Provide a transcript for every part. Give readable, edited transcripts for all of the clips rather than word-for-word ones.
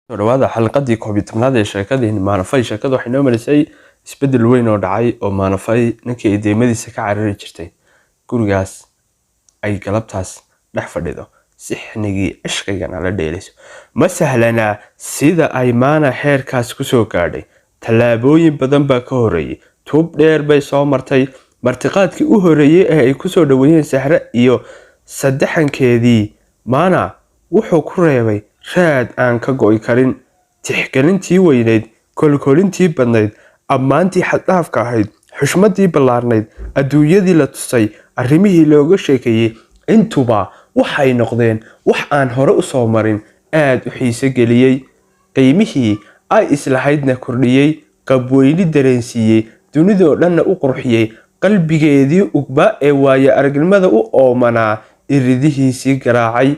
dhawaada xalqadii 11aad ee sheekadeen Maanafay sheekadu waxay noo marisay isbedel weyn oo dhacay oo Maanafay ninkii ay deemadiisa ka carari jirtay gurigaas ay galabtaas dhex fadhido sixnigii ishqigana la dheelayso ma sahlana sida ay maana heerkaas ku soo gaadhay talaabooyin badan baa ka horeeyay tub dheer bay soo martay martiqaadkii u horeeyay ee ay ku soo dhaweeyeen Sahra iyo saddexankeedii maana wuxuu ku reebay raad aan ka go'i karin tixgelintii weyneyd kolkolintii badnayd ammaantii xad-dhaafka ahayd xushmadii ballaarnayd adduunyadii la tusay arrimihii looga sheekeeyey intuba waxay noqdeen wax aan hore u soo marin aad u xiise geliyey qiimihii ay islahaydna kordhiyey qabweyni dareensiiyey dunidoo dhanna u qurxiyey qalbigeedii ugba ee waaye aragnimada u oomanaa iridihiisii garaacay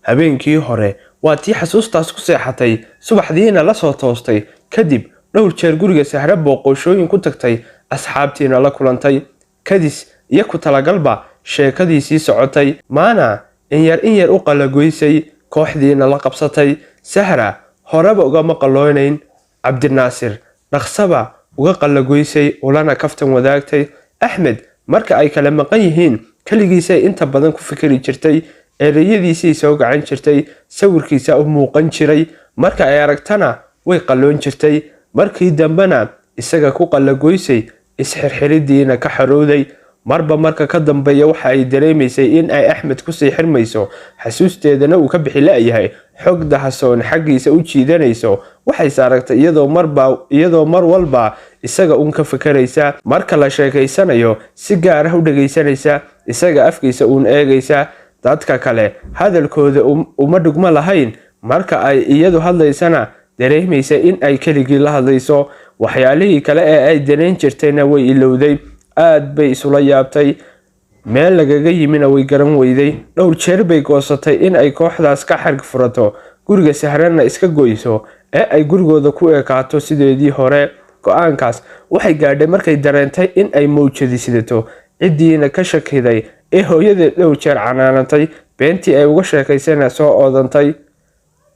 habeenkii hore waa tii xasuustaas ku seexatay subaxdiina la soo toostay kadib dhowr jeer guriga Sahra booqoshooyin ku tagtay asxaabtiina la kulantay kadis iyo ku talagalba sheekadii sii socotay maana in yar u qalagoysay kooxdiina la qabsatay Sahra horeba uga maqaloonayn Cabdinaasir dhaqsaba uga qalagoysay ulana kaftan wadaagtay Axmed marka ay kala maqan yihiin kaligiisa inta badan ku fikiri jirtay erayadiisii soo gacan jirtay sawirkiisa u muuqan jiray marka ay aragtana way qaloon jirtay markii dambana isaga ku qalagoysay isxirxiridiina ka xarooday marba marka ka dambeeya waxa ay dareemaysay in ay Axmed ku sii xirmayso xasuusteedana uu ka bixi laayahay xogda hasoon xaqiisa u jiidanayso waxay saaragtay iyadoo mar walba isaga ka fakaraysa marka la sheekaysanayo si gaar ah u dhageysanaysa isaga afkiisa eegaysa dadka kale hadalkooda uma dhugma lahayn marka ay iyadu hadlaysana dareemaysa in ay keligii la hadlayso waxyaalihii kale ee ay dareen jirtayna way ilowday aad bay isula yaabtay meel lagaga yimina way garan weyday dhowr jeer bay goosatay in ay kooxdaas ka xarg furato guriga Sahrana iska goyso ee ay gurigooda ku ekaato sideedii hore go'aankaas waxay gaadhay markay dareentay in ay mowjadi sidato cidiina ka shakiday ee hooyada dhowr jeer canaanatay beentii ay uga sheekaysana soo oodantay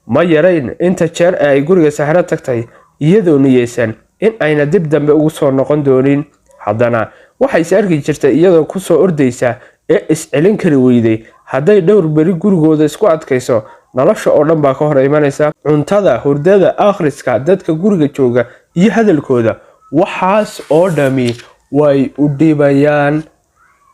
ma yarayn inta jeer ay guriga Sahra tagtay iyadoo niyeysan in ayna dib dambe ugu soo noqon doonin haddana waxay arki jirtay iyadoo ku soo ordaysa ee iscelin kari weyday hadday dhowr beri gurigooda isku adkayso nolosha oo dhan baa ka hor imanaysa cuntada hurdada akhriska dadka guriga jooga iyo hadalkooda waxaas oo dhami way u dhibayaan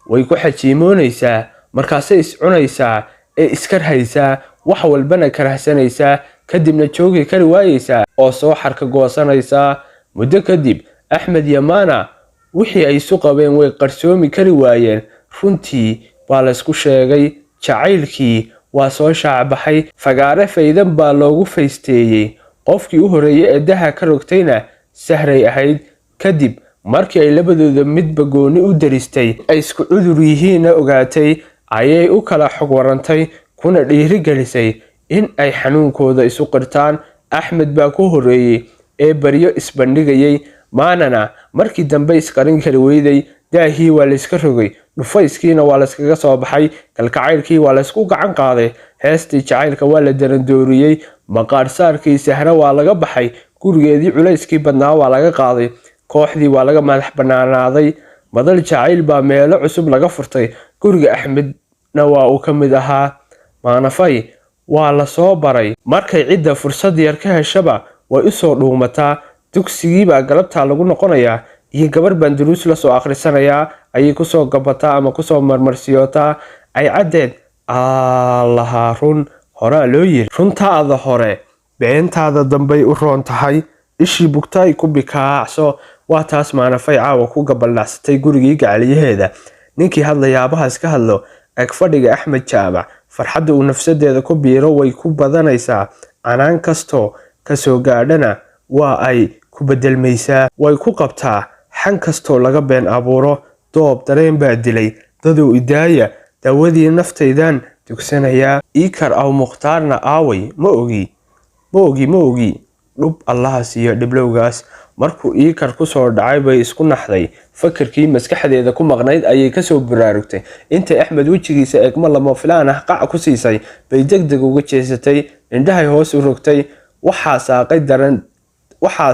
way ku xajiimoonaysaa markaasay iscunaysaa ee iskarhaysaa wax walbana karahsanaysaa kadibna joogi kari waayaysaa oo soo xarka goosanaysaa muddo kadib Axmed Yamana wixii ay isu qabeen way qarsoomi kari waayeen runtii baa la isku sheegay jacaylkii waa soo shaacbaxay fagaare faydan baa loogu faysteeyay qofkii u horeeyay ee daha ka rogtayna Sahray ahayd kadib markii ay labadooda midba gooni u daristay ay isku cudur yihiin ogaatay ayay u kala xog warantay kuna dhiiri gelisay in ay xanuunkooda isu qirtaan Axmed baa ku horeeyay ee bariyo isbandhigayay maanana markii dambe isqarin kari weyday daahii waa la iska rogay dhufayskiina waa la iskaga soo baxay kalkacaylkii waa la isku gacan qaaday heestii jacaylka waa la darandooriyay maqaar saarkii Sahra waa laga baxay gurigeedii culayskii badnaa waa laga qaaday kooxdii waa laga madax banaanaaday madal jacayl baa meelo cusub laga furtay guriga Axmedna waa uu ka mid ahaa Maanafay waa la soo baray markay cidda fursad yar ka heshaba way u soo dhuumataa dugsigii baa galabta lagu noqonayaa iyo gabar baan duruus la soo akhrisanayaa ayay ku soo gabataa ama ku soo marmarsiyotaa ay cadeed allaha run hore loo yiri runtaada hore beentaada dambay u roon tahay ishii bugtay ku bikaacso waa taas Maanafay caawa ku gabaldhacsatay gurigii gacaliyaheeda ninkii hadlayaabaha iska hadlo ag fadhiga Axmed Jaamac farxadda uu nafsadeeda ku biiro way ku badanaysaa canaan kasto ka soo gaadhana waa ay ku bedelmaysaa way ku qabtaa xan kasto laga been abuuro doob dareen baa dilay dadoo idaaya dawadii naftaydan dugsanayaa ikar aw mukhtaarna aaway ma ogi dhub allaha siiyo dhiblowgaas markuu ikar ku soo dhacay bay isku naxday fakirkii maskaxdeeda ku maqnayd ayay ka soo baraarugtay inta Axmed wajigiisa eegma lama filaan ah qac ku siisay bay degdeg uga jeesatay indhahay hoos u rogtay waxaa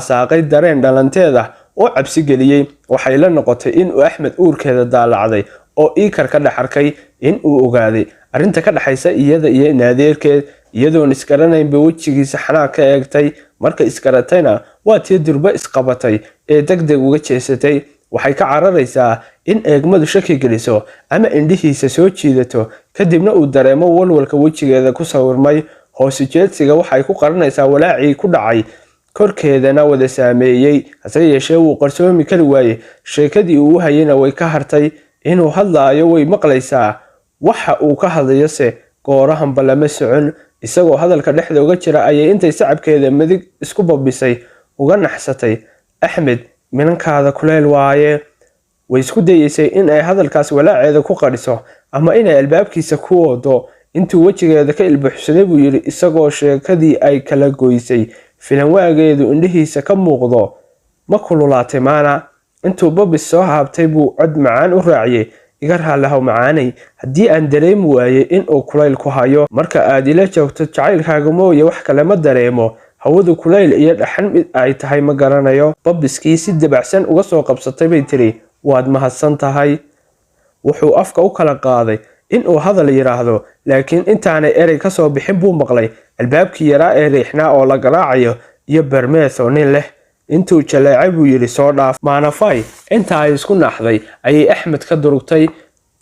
saaqay dareen dhalanteeda oo cabsi geliyey. waxay la noqotay in uu Axmed uurkeeda daalacday oo Iikar ka dhex arkay in uu ogaaday arrinta ka dhaxaysa iyada iyo naadeerkeed. iyadoon isgaranaynba wejigiisa xanaaq ka eegtay. marka isgaratayna waa tii durba isqabatay ee degdeg uga jeesatay. waxay ka cararaysaa in eegmadu shaki geliso ama indhihiisa soo jiidato, kadibna uu dareemo walwalka wejigeeda ku sawirmay. hoos jeedsiga waxay ku qaranaysaa walaacii ku dhacay korkeedana wada saameeyey. hase yeeshee wuu qarsoomi kari waayey. sheekadii uu hayayna way ka hartay. inuu hadlaayo way maqlaysaa, waxa uu ka hadlayose goorahanba lama socon. isagoo hadalka dhexda uga jira ayay intay sacabkeeda midig isku babisay uga naxsatay. Axmed, minankaada kuleel waaye. way isku dayeysay in ay hadalkaas walaaceeda ku qadhiso ama inay albaabkiisa ku wado. intuu wejigeeda ka ilbuuxsaday buu yidhi isagoo sheekadii ay kala goysay. filan waageedu indhihiisa ka muuqdo. ma kululaatay maana? intuu babis soo haabtay buu cod macaan u raaciyey. iga raallahow macaanay, haddii aan dareemi waayey in uu kulayl ku hayo. marka aad ila joogto jacaylkaaga mooye wax kale ma dareemo. hawadu kulayl iyo dhaxan mid ay tahay ma garanayo. babiskii si dabacsan uga soo qabsatay bay tiri, waad mahadsan tahay. wuxuu afka u kala qaaday in uu hadal yiraahdo, laakiin intaanay erey ka soo bixin buu maqlay albaabkii yaraa ee riixnaa oo la garaacayo iyo bermeetho nin leh. intuu jaleecay buu yidhi soo dhaaf. maanafay inta ay isku naaxday ayay Axmed ka durugtay.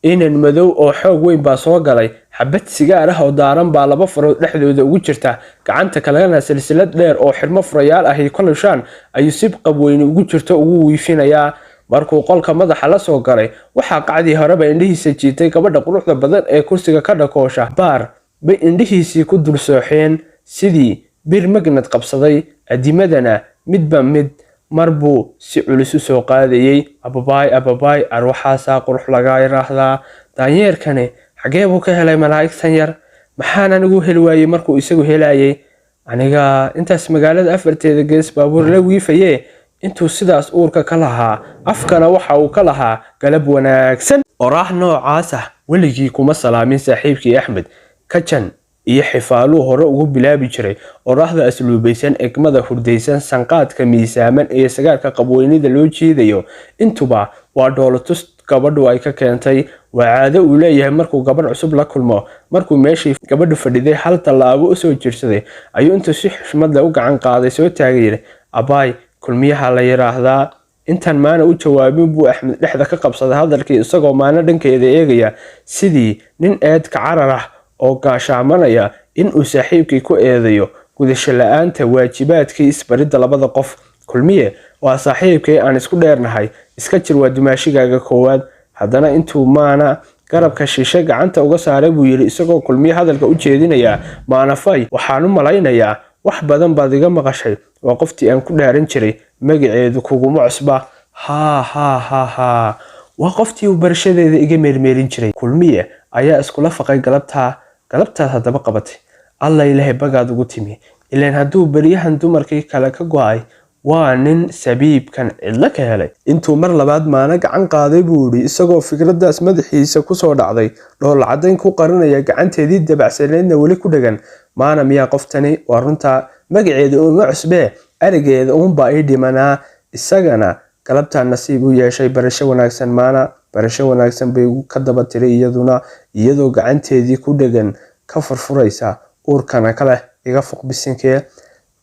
inan madow oo xoog weyn baa soo galay. xabad sigaar ah oo daaran baa laba farood dhexdooda ugu jirta. gacanta kalena silsilad dheer oo xirmo furayaal ahi kolushaan ayuu si qabweyni ugu jirto ugu wiifinayaa. markuu qolka madaxa la soo galay waxaa qacdii horeba indhihiisa jiitay gabadha quruxda badan ee kursiga ka dhakoosha. baar bay indhihiisii ku dul sooxeen sidii bir magnad qabsaday. adimadana midba mid mar buu si culus u soo qaadayay. ababaay arwaxaasaa qurux laga yiraahdaa. daanyeerkani xagee buu ka helay malaa'igtan yar? maxaan anigu heli waayey markuu isagu helayay? aniga intaas magaalada afarteeda gees baabuur la wiifaye. intuu sidaas uurka ka lahaa afkana waxa uu ka lahaa galab wanaagsan. oraah noocaas ah weligii kuma salaamin saaxiibkii Axmed. kajan iyo xifaaluu hore ugu bilaabi jiray. oraahda asluubaysan, egmada hurdaysan, sanqaadka miisaaman iyo sagaarka qabweynida loo jiidayo intuba waa dhoolatus gabadhu ay ka keentay. waa caado uu leeyahay markuu gabadh cusub la kulmo. markuu meeshii gabadhu fadhiday hal tallaabo u soo jirsaday ayuu intuu si xushmad leh u gacan qaaday soo taagay. abaay, kulmiyaha la yiraahdaa. intaan maana u jawaabin buu Axmed dhexda ka qabsaday hadalkii isagoo maana dhankeeda eegaya sidii nin eedka carar ah oo gaashaamanaya in uu saaxiibkii ku eedayo gudasho la'aanta waajibaadkii isbaridda labada qof. kulmiye waa saaxiibkii aan isku dheernahay. iska jir, waa dumaashigaaga koowaad. haddana intuu maana garabka shishe gacanta uga saaray buu yidhi isagoo kulmiye hadalka u jeedinaya. maanafay, waxaan u malaynayaa wax badan baad iga maqashay. waa qoftii aan ku dhaaran jiray. magaceedu kuguma cusba. ha waa qoftii uu barashadeeda iga meermeerin jiray. kulmiye ayaa iskula faqay galabtaas haddaba qabatay. alla ilaahay bagaad ugu timi. ilaan hadduu beryahan dumarkii kale ka go'ay waa nin sabiibkan cidlo ka helay. intuu mar labaad maana gacan qaaday buu yidhi isagoo fikradaas madaxiisa kusoo dhacday. dhool cadayn ku qarinaya gacanteedii dabacsaneedna weli ku dhagan. maana miyaa qoftani? waa runtaa. magaceeda uma cusbee, arigeeda uunbaa ii dhimanaa. isagana galabtaa nasiib u yeeshay. barasho wanaagsan maana. barasho wanaagsan bay ka daba tiray iyaduna iyadoo gacanteedii ku dhagan ka furfuraysa. uurkana ka leh iga fuq bisinkee.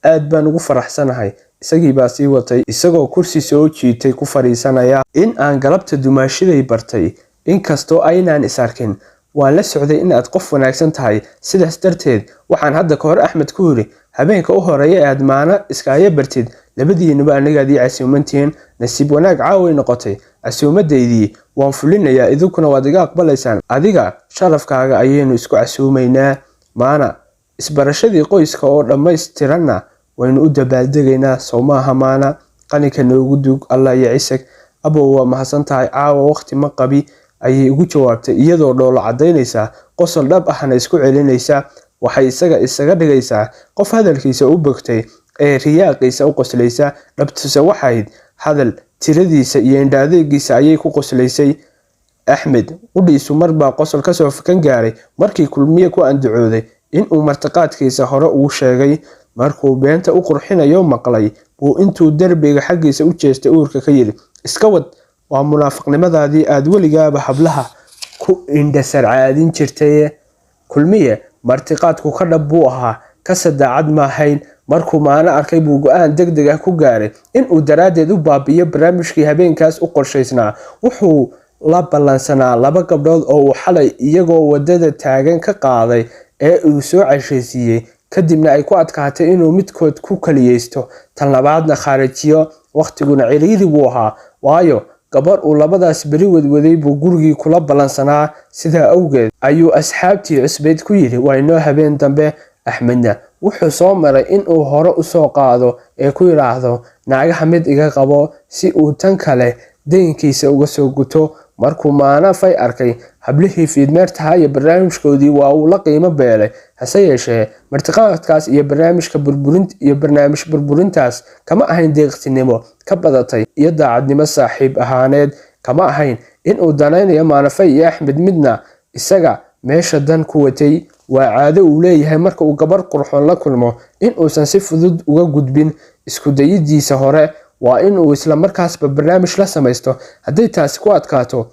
aad baan ugu faraxsanahay. isagii baa sii watay isagoo kursi soo jiitay ku fariisanaya. in aan galabta dumaashiday bartay inkastoo aynaan is arkin. waan la socday in aad qof wanaagsan tahay. sidaas darteed waxaan hadda ka hor Axmed ku yiri habeenka u horeeya ee aad maana iskaaga bartid labadiinuba anigaad ii casuumantiin. nasiib wanaag caaway noqotay. casuumadaydii waan fulinayaa, idinkuna waad iga aqbalaysaan. adiga sharafkaaga ayaynu isku casuumaynaa. maana isbarashadii qoyska oo dhammaystiranna waynu u dabaaldegaynaa. soo maaha maana? qaninka noogu duug. allah iyo cisag. abow waa mahadsan tahay. caawa waqti ma qabi ayay ugu jawaabtay iyadoo dhoolo cadaynaysa. qosol dhab ahna isku celinaysa. waxay isaga dhigaysaa qof hadalkiisa u bogtay ee riyaaqiisa u qoslaysa. dhabtuse waxayd hadal tiradiisa iyo indhaadeegiisa ayay ku qoslaysay. Axmed qudhiisu marbaa qosol kasoo fakan gaaray markii kulmiye ku andacooday in uu martiqaadkiisa hore ugu sheegay. markuu beenta u qurxinayo maqlay buu intuu derbiga xaggiisa u jeestay uurka ka yiri iska wad waa munaafiqnimadaadii aad weligaaba hablaha ku indhasarcaadin jirtay kulmiye martiqaadku ka dhab buu ahaa ka sadaacad ma ahayn markuu maana arkay buu go'aan degdeg ah ku gaaray inuu daraadeed u baabiyo barnaamijkii habeenkaas u qorshaysnaa wuxuu la ballansanaa 2 gabdhood oo uu xalay iyagoo wadada taagan ka qaaday ee uu soo cashaysiiyay kadibna ay ku adkaatay inuu midkood ku kaliyeysto tan labaadna kharijiyo waqtiguna ciriiri buu ahaa waayo gabar uu labadaas bari wadwaday buu gurigii kula ballansanaa sidaa awgeed ayuu asxaabtii cusbeyd ku yiri waa inoo habeen dambe axmedna wuxuu soo maray inuu hore u soo qaado ee ku yiraahdo naagaha mid iga qabo si uu tan kale deynkiisa uga soo guto markuu maana fay arkay hablihii fiidmeertaha iyo barnaamijkoodii waa uu la qiimo beelay hase yeeshee martiqaadkaas iyo barnaamij burburintaas kama ahayn deeqsinimo ka badatay iyo daacadnimo saaxiib ahaaneed kama ahayn inuu danaynayo maanafay iyo axmed midna isaga meesha dan ku watay waa caado uu leeyahay marka uu gabar qurxoon la kulmo inuusan si fudud uga gudbin isku dayidiisa hore waa inuu isla markaasba barnaamij la samaysto hadday taasi ku adkaato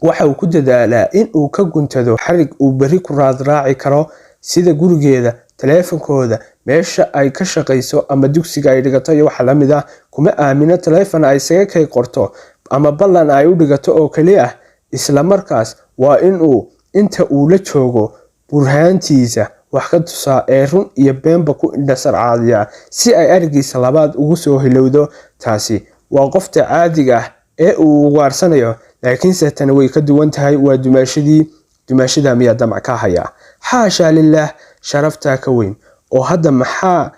waxa uu ku dadaalaa inuu ka guntado xarig uu beri ku raadraaci karo sida gurigeeda taleefankooda meesha ay ka shaqayso ama dugsiga ay dhigato iyo waxa lamid ah kuma aamino taleefan ay isaga kay qorto ama ballan ay u dhigato oo kaliya ah isla markaas waa inuu inta uu la joogo burhaantiisa wax ka tusaa ee run iyo beenba ku indhasarcaadiya si ay arigiisa labaad ugu soo hilowdo taasi waa qofta caadiga ah ee uu waarsanayo laakiinse tan way ka duwan tahay waa dumaashada miyaa damac ka haya xaasha lillaah sharaftaa ka weyn oo hadda maxaa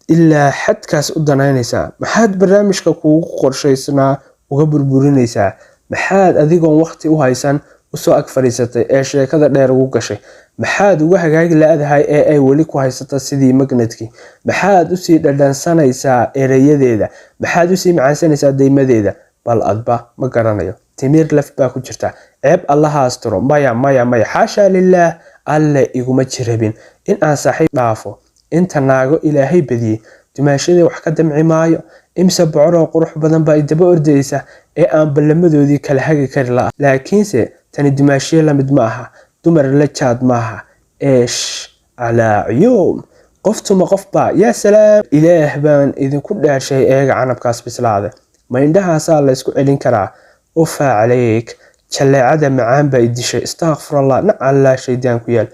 ilaa xadkaas u danaynaysaa maxaad barnaamijka kuugu qorshaysnaa uga burburinaysaa maxaad adigoon waqti u haysan usoo ag fadhiisatay ee sheekada dheer ugu gashay maxaad uga hagaagi la-dahay ee ay weli ku haysata sidii magnadkii maxaad usii dhadhansanaysaa ereyadeeda maxaad usii macaansanaysaa daymadeeda bal adba ma garanayo timir laf baa ku jirta ceeb allaha asturo maya xaasha lillaah alle iguma jirabin in aan saaxiib dhaafo inta naago ilaahay badiyey dumaashadii wax ka damci maayo imse bocoroo qurux badan baa daba ordaysa ee aan ballamadoodii kala hagi kari la'a laakiinse tani dumaashiye lamid ma aha dumar la jaad maaha eesh calaa cuyuum qoftuma qofbaa yaa salaam ilaah baan idinku dhaashay eega canabkaas bislaada ma indhahaasaa la isku celin karaa ufaa calayk jaleecada macaan baa idishay istakfirallah nacallaa shaydaan ku yaal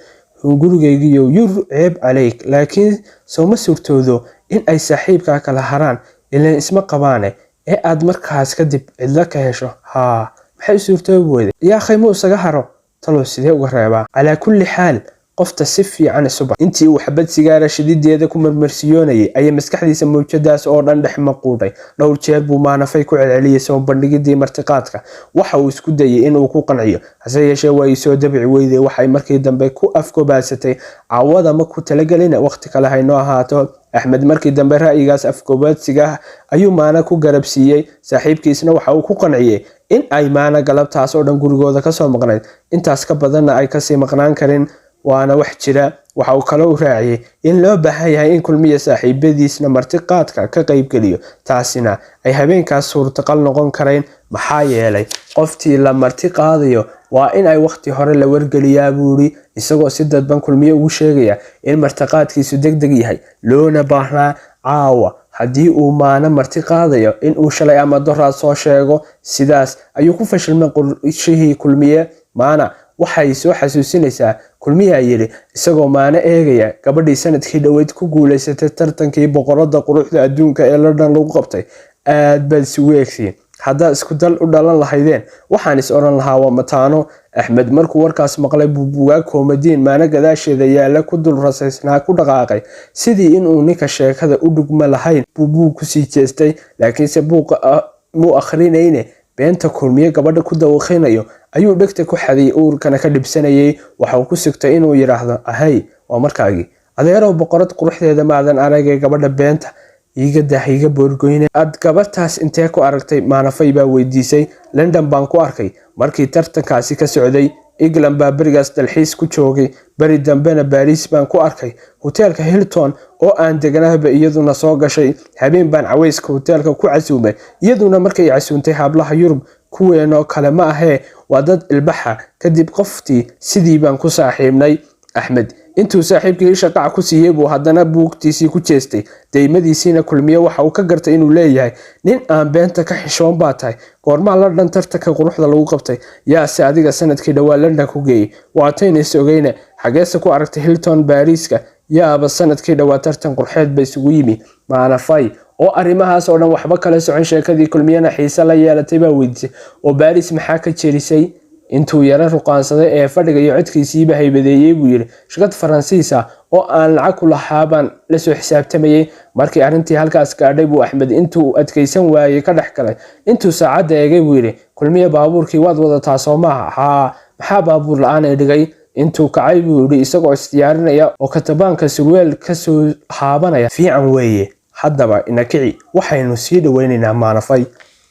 hungurigaygiyo yur ceeb calayk laakiin sooma suurtoodo in ay saaxiibkaa kala haraan ilaan isma qabaane ee aad markaas kadib cidlo ka hesho haa maxay suurtoobi weyday yaa khaymo isaga haro talow sidee uga reebaa calaa kulli xaal qofta si fiican isuba intii uu xabad sigaara shidideeda ku marmarsiyoonayay ayay maskaxdiisa mawjadaas oo dhan dhex maquudhay dhowr jeer buu maanafay ku celceliyay soo bandhigidii martiqaadka waxa uu isku dayay inuu ku qanciyo hase yeeshee waa ay soo dabici weyday waxay markii dambe ku afgobaasatay caawada ma ku talagelina waqti kale haynoo ahaato axmed markii dambe ra'yigaas afgobaadsiga ayuu maana ku garabsiiyey saaxiibkiisna waxa uu ku qanciyay in ay maana galabtaas oo dhan gurigooda kasoo maqnayd intaas ka badanna ay kasii maqnaan karin waana wax jira waxa uu kale u raaciyay in loo baahan yahay in kulmiya saaxiibadiisna martiqaadka ka qaybgeliyo taasina ay habeenkaas suurtagal noqon kareen maxaa yeelay qoftii la martiqaadayo waa in ay waqti hore la wargeliyaa buuri isagoo si dadban kulmiye ugu sheegaya in martiqaadkiisu degdeg yahay loona baahnaa caawa haddii uu maana martiqaadayo in uu shalay ama doraad soo sheego sidaas ayuu ku fashilmay qorshihii kulmiye maana waxay soo xasuusinaysaa kulmiyaa yiri isagoo maana eegaya gabadhii sanadkii dhoweyd ku guuleysatay tartankii boqorada quruxda adduunka ee London lagu qabtay aad baad isugu eegsiin haddaad isku dal u dhalan lahaydeen waxaan is oran lahaa waa mataano axmed markuu warkaas maqlay buubugaa koomadiin maana gadaasheeda yaala ku dul rasaysnaa ku dhaqaaqay sidii inuu ninka sheekada u dhugma lahayn buubuu kusii jeestay laakiinse buuqa muu akhrinayne beenta kulmiye gabadha ku dawaqinayo ayuu dhegta ku xaday uurkana ka dhibsanayay waxa uu ku sugtay inuu yiraahdo ahay waa markaagii adeerow boqorad quruxdeeda maadan aragay gabadha beenta iiga dahiga boorgoyne ad gabadhaas intee ku aragtay maanafay baa weydiisay London baan ku arkay markii tartankaasi ka socday England baa barigaas dalxiis ku joogay bari dambena Paris baan ku arkay hoteelka Hilton oo aan deganaaba iyaduna soo gashay habeen baan caweyska hoteelka ku casuumay iyaduna markay casuuntay hablaha Yurub kuweeno kale ma ahee waa dad ilbaxa kadib qoftii sidii baan ku saaxiibnay Axmed intuu saaxiibkii shaqo ku siiyay buu haddana buugtiisii ku jeestay deymadiisina kulmiye waxa uu ka gartay inuu leeyahay nin aan beenta ka xishoon baa tahay goorma la dhantarta quruxda lagu qabtay yaase adiga sanadkii dhawaa London ku geeyay waatayna sogayna xageesa ku aragtay Hilton Pariska yaaba sanadkii dhawaa tartan qurxeed bay isugu yimi maanafay oo arrimahaas oo dhan waxba kala socon sheekadii kulmiyana xiisa la yeelatay baa weydiisay oo Paris maxaa ka jeerisay intuu yara ruqaansaday ee fadhiga iyo codkiisiiba haybadeeyay buu yiri shaqad Faransiisa oo aan lacag ku lahaabaan la soo xisaabtamayay markii arintii halkaas gaadhay buu Axmed intuu adkaysan waayay ka dhaxkalay intuu saacada eegay buu yiri kulmiye baabuurkii waad wadataa Soomaha maxaa baabuur la'aan ay dhigay intuu kacay buu yiri isagoo istiyaarinaya oo katabaanka surweel ka soo haabanaya fiican weeye haddaba inakici waxaynu sii dhaweynaynaa maanafay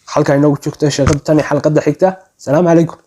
halka inoo joogto shaqada tan xalqada xigta salaam calaykum